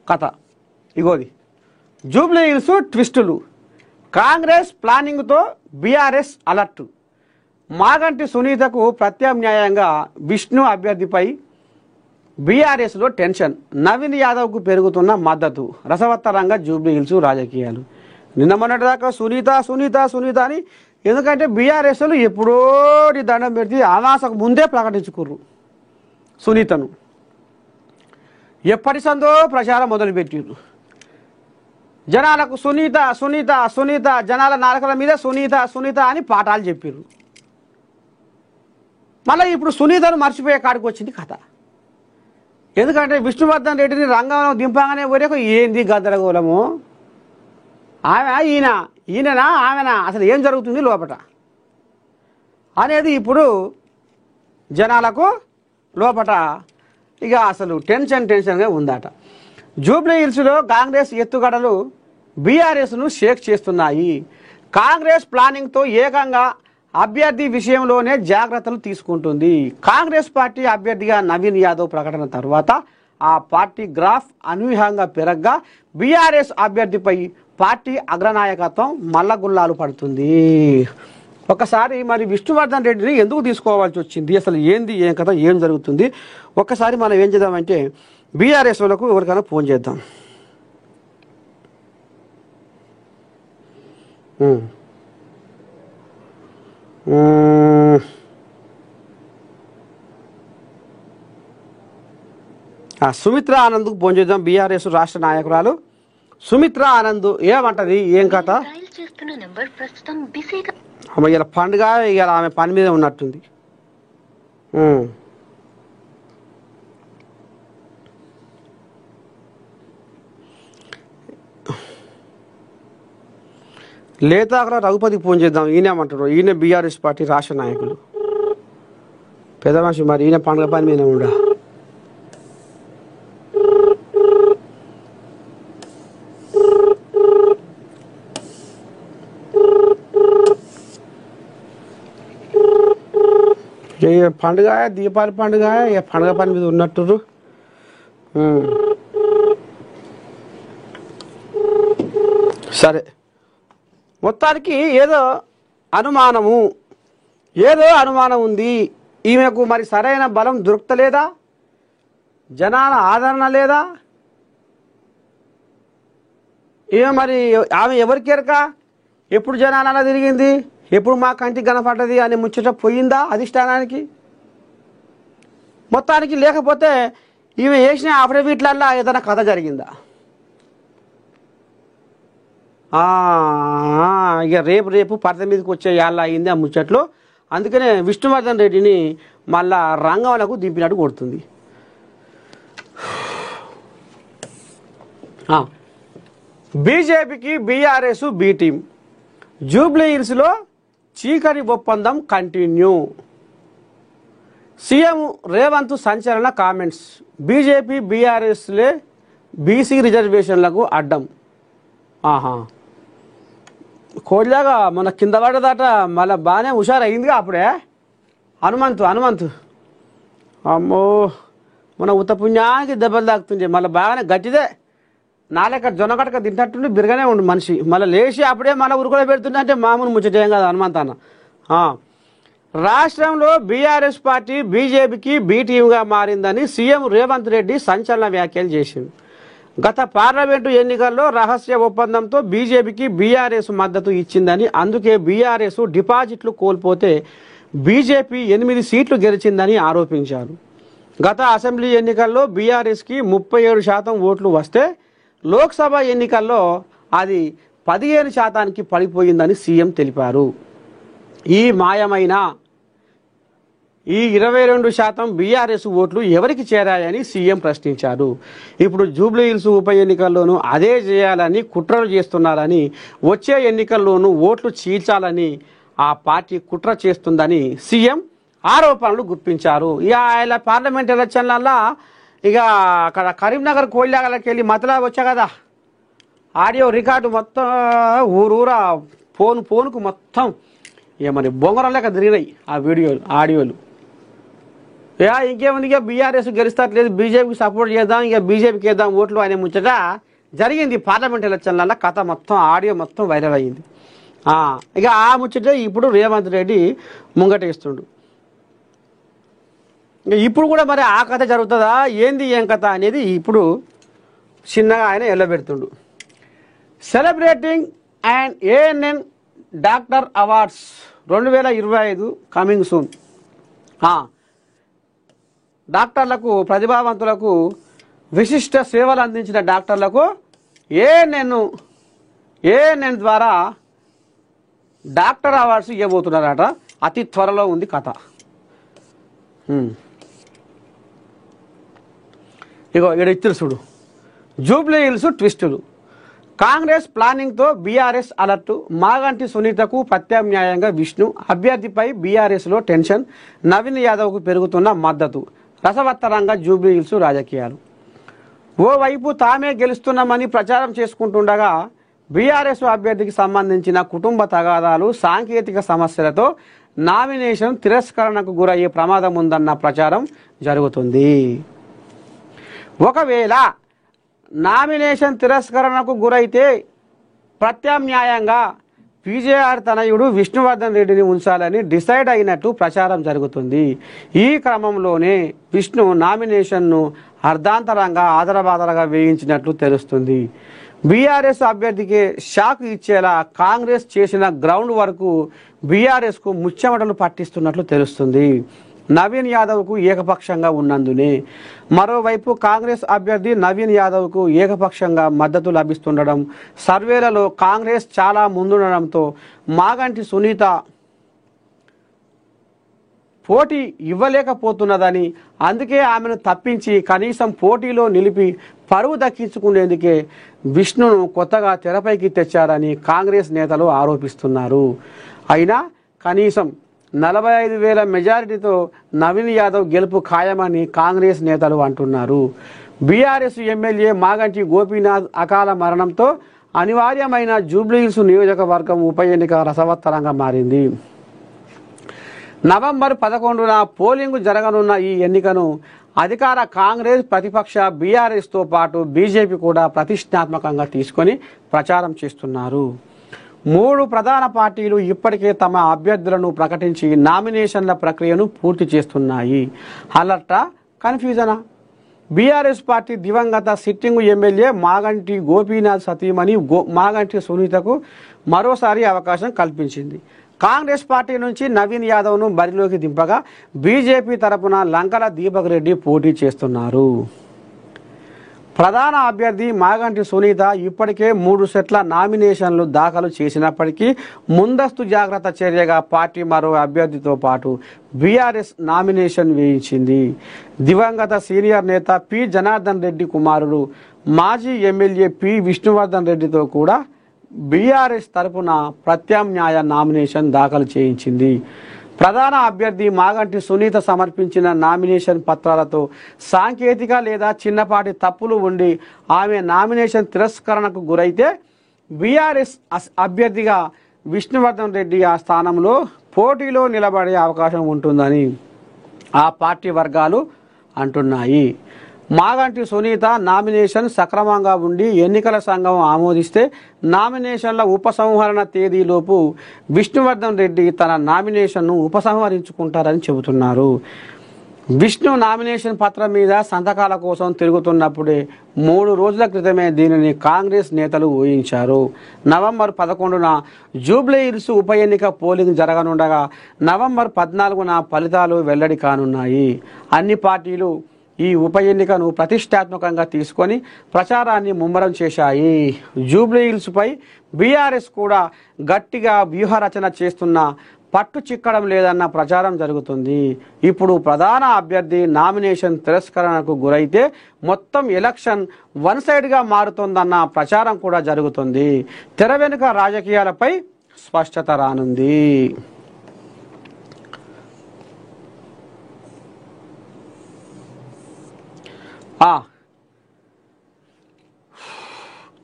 కథ ఇగోది జూబ్లీ హిల్స్ ట్విస్టులు కాంగ్రెస్ ప్లానింగ్తో బీఆర్ఎస్ అలర్ట్ మాగంటి సునీతకు ప్రత్యామ్నాయంగా విష్ణు అభ్యర్థిపై బీఆర్ఎస్లో టెన్షన్ నవీన్ యాదవ్కు పెరుగుతున్న మద్దతు రసవత్తరంగా జూబ్లీ హిల్స్ రాజకీయాలు నిన్న మొన్నటిదాకా సునీత సునీత సునీత అని ఎందుకంటే బీఆర్ఎస్లు ఎప్పుడో దండం పెడితే అమాసకు ముందే ప్రకటించుకుర్రు సునీతను ఎప్పటి సందో ప్రచారం మొదలుపెట్టిర్రు జనాలకు సునీత సునీత సునీత జనాల నాలుకల మీద సునీత సునీత అని పాఠాలు చెప్పిర్రు మళ్ళీ ఇప్పుడు సునీతను మర్చిపోయే కాడికి వచ్చింది కథ ఎందుకంటే విష్ణువర్ధన్ రెడ్డిని రంగంలో దింపగానే వరకు ఏంది గద్దరగోళము ఆమె ఈయననా ఆమెనా అసలు ఏం జరుగుతుంది లోపట అనేది ఇప్పుడు జనాలకు లోపట ఇక అసలు టెన్షన్గా ఉందట జూబ్లీ హిల్స్లో కాంగ్రెస్ ఎత్తుగడలు బీఆర్ఎస్ను షేక్ చేస్తున్నాయి కాంగ్రెస్ ప్లానింగ్తో ఏకంగా అభ్యర్థి విషయంలోనే జాగ్రత్తలు తీసుకుంటుంది కాంగ్రెస్ పార్టీ అభ్యర్థిగా నవీన్ యాదవ్ ప్రకటన తర్వాత ఆ పార్టీ గ్రాఫ్ అనూహ్యంగా పెరగ్గా బీఆర్ఎస్ అభ్యర్థిపై పార్టీ అగ్రనాయకత్వం మల్లగుల్లాలు పడుతుంది ఒకసారి మరి విష్ణువర్ధన్ రెడ్డిని ఎందుకు తీసుకోవాల్సి వచ్చింది అసలు ఏంది ఏం కథ ఏం జరుగుతుంది ఒక్కసారి మనం ఏం చేద్దామంటే బీఆర్ఎస్ వాళ్ళకు ఎవరికైనా ఫోన్ చేద్దాం సుమిత్ర ఆనంద్కు ఫోన్ చేద్దాం బీఆర్ఎస్ రాష్ట్ర నాయకురాలు సుమిత్ర ఆనంద్ ఏమంటది ఏం కథ ఇలా పండుగ ఇవాళ ఆమె పని మీద ఉన్నట్టుంది లేదా అక్కడ రఘుపతికి ఫోన్ చేద్దాం ఈయనేమంటారు ఈయన బీఆర్ఎస్ పార్టీ రాష్ట్ర నాయకులు పెద్ద మనిషి మరి ఈయన పండుగ పని మీద ఉండా పండుగ దీపావళి పండుగ పండుగ పని మీద ఉన్నట్టు సరే మొత్తానికి ఏదో అనుమానం ఉంది ఈమెకు మరి సరైన బలం దొరుకుతలేదా జనాల ఆదరణ లేదా ఈమె మరి ఆమె ఎవరికి ఎరక ఎప్పుడు జనాల తిరిగింది ఎప్పుడు మా కంటికి కనపడ్డది అని ముచ్చట పోయిందా అధిష్టానానికి మొత్తానికి లేకపోతే ఈమె వేసిన అఫిడవిట్లల్లో ఏదైనా కథ జరిగిందా ఇక రేపు పరద మీదకి వచ్చే యాళ్ళ అయింది ఆ ముచ్చట్లు అందుకనే విష్ణువర్ధన్ రెడ్డిని మళ్ళా రంగంలకు దింపినట్టు కొడుతుంది బీజేపీకి బీఆర్ఎస్ బి టీం జూబ్లీ హిల్స్లో చీకటి ఒప్పందం కంటిన్యూ సీఎం రేవంత్ సంచలన కామెంట్స్ బీజేపీ బీఆర్ఎస్లే బీసీ రిజర్వేషన్లకు అడ్డం కోడిలాగా మన కింద పడ్డదట మళ్ళీ బాగానే హుషారయిందిగా అప్పుడే హనుమంతు అమ్మో మన ఉత్తపుణ్యానికి దెబ్బలు తాకుతుండే మళ్ళీ బాగానే గట్టిదే నాలెక్క జొన్నగట్టక తింటట్టుండి బిరగానే ఉండు మనిషి మళ్ళీ లేచి అప్పుడే మళ్ళీ ఉరుకులో పెడుతుండే అంటే మామూలు ముచ్చటేం కాదు హనుమంత్ అన్న రాష్ట్రంలో బీఆర్ఎస్ పార్టీ బీజేపీకి బి టీమ్గా మారిందని సీఎం రేవంత్ రెడ్డి సంచలన వ్యాఖ్యలు చేసింది గత పార్లమెంటు ఎన్నికల్లో రహస్య ఒప్పందంతో బీజేపీకి బీఆర్ఎస్ మద్దతు ఇచ్చిందని అందుకే బీఆర్ఎస్ డిపాజిట్లు కోల్పోతే బీజేపీ 8 సీట్లు గెలిచిందని ఆరోపించారు గత అసెంబ్లీ ఎన్నికల్లో బీఆర్ఎస్కి 37% ఓట్లు వస్తే లోక్సభ ఎన్నికల్లో అది 15% పడిపోయిందని సీఎం తెలిపారు ఈ మాయమైన ఈ 22% బీఆర్ఎస్ ఓట్లు ఎవరికి చేరాయని సీఎం ప్రశ్నించారు ఇప్పుడు జూబ్లీ హిల్స్ ఉప ఎన్నికల్లోనూ అదే చేయాలని కుట్రలు చేస్తున్నారని వచ్చే ఎన్నికల్లోనూ ఓట్లు చీల్చాలని ఆ పార్టీ కుట్ర చేస్తుందని సీఎం ఆరోపణలు గుప్పించారు ఇలా పార్లమెంట్ ఎలక్షన్లల్లో ఇక అక్కడ కరీంనగర్ కోయిలాగలకి వెళ్ళి మతలా వచ్చా కదా ఆడియో రికార్డు మొత్తం ఊరూరా ఫోన్కు మొత్తం ఇక మరి బొంగరం లెక్క తిరిగినాయి ఆ ఆడియోలు ఇంకేముంది, ఇక బీఆర్ఎస్ గెలుస్తట్లేదు, బీజేపీకి సపోర్ట్ చేద్దాం, ఇక బీజేపీకి వేద్దాం ఓట్లు అనే ముచ్చట జరిగింది పార్లమెంట్ ఎలక్షన్లలో. కథ మొత్తం ఆడియో మొత్తం వైరల్ అయ్యింది. ఇక ఆ ముచ్చట ఇప్పుడు రేవంత్ రెడ్డి ముంగటేస్తుండు. ఇప్పుడు కూడా మరి ఆ కథ జరుగుతుందా ఏంది ఏం కథ అనేది ఇప్పుడు చిన్నగా ఆయన ఎల్లబెడుతుండు. Celebrating and ANN doctor awards 2025 coming soon. డాక్టర్లకు, ప్రతిభావంతులకు, విశిష్ట సేవలు అందించిన డాక్టర్లకు ఏఎన్ఎన్ ద్వారా డాక్టర్ అవార్డ్స్ ఇవ్వబోతున్నారట. అతి త్వరలో ఉంది కథ. ఇగో ఇక్కడ ఇచ్చిన చూడు, జూబ్లీ హిల్స్ ట్విస్టులు. కాంగ్రెస్ ప్లానింగ్తో బీఆర్ఎస్ అలర్టు. మాగంటి సునీతకు ప్రత్యామ్నాయంగా విష్ణు. అభ్యర్థిపై బీఆర్ఎస్లో టెన్షన్. నవీన్ యాదవ్కు పెరుగుతున్న మద్దతు. రసవత్తరంగా జూబ్లీ హిల్స్ రాజకీయాలు. ఓవైపు తామే గెలుస్తున్నామని ప్రచారం చేసుకుంటుండగా బీఆర్ఎస్ అభ్యర్థికి సంబంధించిన కుటుంబ తగాదాలు, సాంకేతిక సమస్యలతో నామినేషన్ తిరస్కరణకు గురయ్యే ప్రమాదం ఉందన్న ప్రచారం జరుగుతుంది. ఒకవేళ నామినేషన్ తిరస్కరణకు గురైతే ప్రత్యామ్నాయంగా పీజేఆర్ తనయుడు విష్ణువర్ధన్ రెడ్డిని ఉంచాలని డిసైడ్ అయినట్టు ప్రచారం జరుగుతుంది. ఈ క్రమంలోనే విష్ణు నామినేషన్ను అర్ధాంతరంగా ఆదరబాదరగా వేయించినట్లు తెలుస్తుంది. బీఆర్ఎస్ అభ్యర్థికి షాక్ ఇచ్చేలా కాంగ్రెస్ చేసిన గ్రౌండ్ వరకు బీఆర్ఎస్కు ముచ్చెమటలు పట్టిస్తున్నట్లు తెలుస్తుంది. నవీన్ యాదవ్కు ఏకపక్షంగా ఉన్నందునే. మరోవైపు కాంగ్రెస్ అభ్యర్థి నవీన్ యాదవ్కు ఏకపక్షంగా మద్దతు లభిస్తుండడం, సర్వేలలో కాంగ్రెస్ చాలా ముందుండడంతో మాగంటి సునీత పోటీ ఇవ్వలేకపోతున్నదని, అందుకే ఆమెను తప్పించి కనీసం పోటీలో నిలిపి పరువు దక్కించుకునేందుకే విష్ణును కొత్తగా తెరపైకి తెచ్చారని కాంగ్రెస్ నేతలు ఆరోపిస్తున్నారు. అయినా కనీసం 45,000 మెజారిటీతో నవీన్ యాదవ్ గెలుపు ఖాయమని కాంగ్రెస్ నేతలు అంటున్నారు. బీఆర్ఎస్ ఎమ్మెల్యే మాగంటి గోపీనాథ్ అకాల మరణంతో అనివార్యమైన జూబ్లీహిల్స్ నియోజకవర్గం ఉప ఎన్నిక రసవత్తరంగా మారింది. నవంబర్ 11న పోలింగ్ జరగనున్న ఈ ఎన్నికను అధికార కాంగ్రెస్, ప్రతిపక్ష బీఆర్ఎస్తో పాటు బీజేపీ కూడా ప్రతిష్టాత్మకంగా తీసుకొని ప్రచారం చేస్తున్నారు. 3 ప్రధాన పార్టీలు ఇప్పటికే తమ అభ్యర్థులను ప్రకటించి నామినేషన్ల ప్రక్రియను పూర్తి చేస్తున్నాయి. అలర్టా, కన్ఫ్యూజనా? బీఆర్ఎస్ పార్టీ దివంగత సిట్టింగ్ ఎమ్మెల్యే మాగంటి గోపీనాథ్ సతీమణి మాగంటి సునీతకు మరోసారి అవకాశం కల్పించింది. కాంగ్రెస్ పార్టీ నుంచి నవీన్ యాదవ్ను బరిలోకి దింపగా బీజేపీ తరపున లంకల దీపక్ రెడ్డి పోటీ చేస్తున్నారు. ప్రధాన అభ్యర్థి మాగంటి సునీత ఇప్పటికే 3 సెట్ల నామినేషన్లు దాఖలు చేసినప్పటికీ ముందస్తు జాగ్రత్త చర్యగా పార్టీ మరో అభ్యర్థితో పాటు బీఆర్ఎస్ నామినేషన్ వేయించింది. దివంగత సీనియర్ నేత పి జనార్దన్ రెడ్డి కుమారుడు మాజీ ఎమ్మెల్యే పి విష్ణువర్ధన్ రెడ్డితో కూడా బీఆర్ఎస్ తరపున ప్రత్యామ్నాయ నామినేషన్ దాఖలు చేయించింది. ప్రధాన అభ్యర్థి మాగంటి సునీత సమర్పించిన నామినేషన్ పత్రాలతో సాంకేతిక లేదా చిన్నపాటి తప్పులు ఉండి ఆమె నామినేషన్ తిరస్కరణకు గురైతే బీఆర్ఎస్ అభ్యర్థిగా విష్ణువర్ధన్ రెడ్డి ఆ స్థానంలో పోటీలో నిలబడే అవకాశం ఉంటుందని ఆ పార్టీ వర్గాలు అంటున్నాయి. మాగంటి సునీత నామినేషన్ సక్రమంగా ఉండి ఎన్నికల సంఘం ఆమోదిస్తే నామినేషన్ల ఉపసంహరణ తేదీలోపు విష్ణువర్ధన్ రెడ్డి తన నామినేషన్ను ఉపసంహరించుకుంటారని చెబుతున్నారు. విష్ణు నామినేషన్ పత్రం మీద సంతకాల కోసం తిరుగుతున్నప్పుడే 3 రోజుల క్రితమే దీనిని కాంగ్రెస్ నేతలు ఊహించారు. నవంబర్ 11న జూబ్లీ హిల్స్ ఉప ఎన్నిక పోలింగ్ జరగనుండగా నవంబర్ 14న ఫలితాలు వెల్లడి కానున్నాయి. అన్ని పార్టీలు ఈ ఉప ఎన్నికను ప్రతిష్టాత్మకంగా తీసుకొని ప్రచారాన్ని ముమ్మరం చేశాయి. జూబ్లీ హిల్స్పై బీఆర్ఎస్ కూడా గట్టిగా వ్యూహరచన చేస్తున్న పట్టు చిక్కడం లేదన్న ప్రచారం జరుగుతుంది. ఇప్పుడు ప్రధాన అభ్యర్థి నామినేషన్ తిరస్కరణకు గురైతే మొత్తం ఎలక్షన్ వన్ సైడ్గా మారుతుందన్న ప్రచారం కూడా జరుగుతుంది. తెర వెనుక రాజకీయాలపై స్పష్టత రానుంది.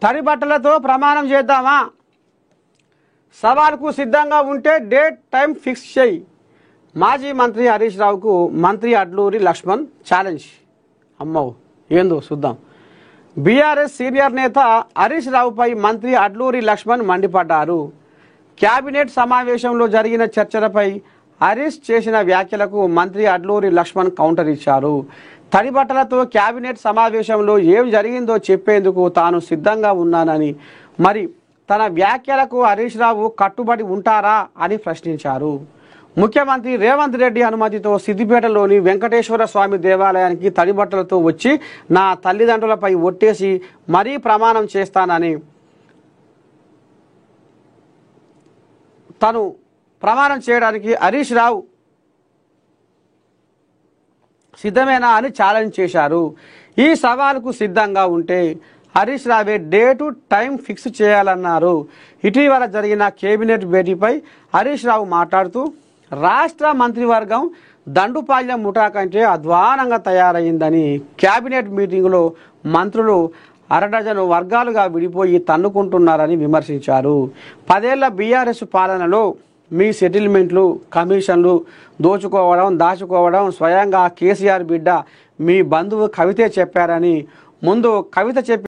తడి బట్టలతో ప్రమాణం చేద్దామా? సవాల్కు సిద్ధంగా ఉంటే డేట్ టైం ఫిక్స్ చేయి. మాజీ మంత్రి హరీష్ రావుకు మంత్రి అడ్లూరి లక్ష్మణ్ ఛాలెంజ్. అమ్మో ఏందో చూద్దాం. బీఆర్ఎస్ సీనియర్ నేత హరీష్ రావుపై మంత్రి అడ్లూరి లక్ష్మణ్ మండిపడ్డారు. కేబినెట్ సమావేశంలో జరిగిన చర్చలపై హరీష్ చేసిన వ్యాఖ్యలకు మంత్రి అడ్లూరి లక్ష్మణ్ కౌంటర్ ఇచ్చారు. తడి బట్టలతో కేబినెట్ సమావేశంలో ఏం జరిగిందో చెప్పేందుకు తాను సిద్ధంగా ఉన్నానని, మరి తన వ్యాఖ్యలకు హరీష్ రావు కట్టుబడి ఉంటారా అని ప్రశ్నించారు. ముఖ్యమంత్రి రేవంత్ రెడ్డి అనుమతితో సిద్దిపేటలోని వెంకటేశ్వర స్వామి దేవాలయానికి తడి బట్టలతో వచ్చి నా తల్లిదండ్రులపై ఒట్టేసి మరీ ప్రమాణం చేస్తానని, తను ప్రమాణం చేయడానికి హరీష్ రావు సిద్ధమేనా అని ఛాలెంజ్ చేశారు. ఈ సవాలుకు సిద్ధంగా ఉంటే హరీష్ రావే డేటు టైం ఫిక్స్ చేయాలన్నారు. ఇటీవల జరిగిన కేబినెట్ భేటీపై హరీష్ రావు మాట్లాడుతూ రాష్ట్ర మంత్రివర్గం దండుపాల్యం ముఠా కంటే అధ్వానంగా తయారైందని, కేబినెట్ మీటింగులో మంత్రులు అరడజను వర్గాలుగా విడిపోయి తన్నుకుంటున్నారని విమర్శించారు. 10 ఏళ్ల బీఆర్ఎస్ పాలనలో మీ సెటిల్మెంట్లు, కమిషన్లు దాచుకోవడం స్వయంగా కేసీఆర్ బిడ్డ మీ బంధువు కవితే చెప్పారని, ముందు కవిత చెప్పి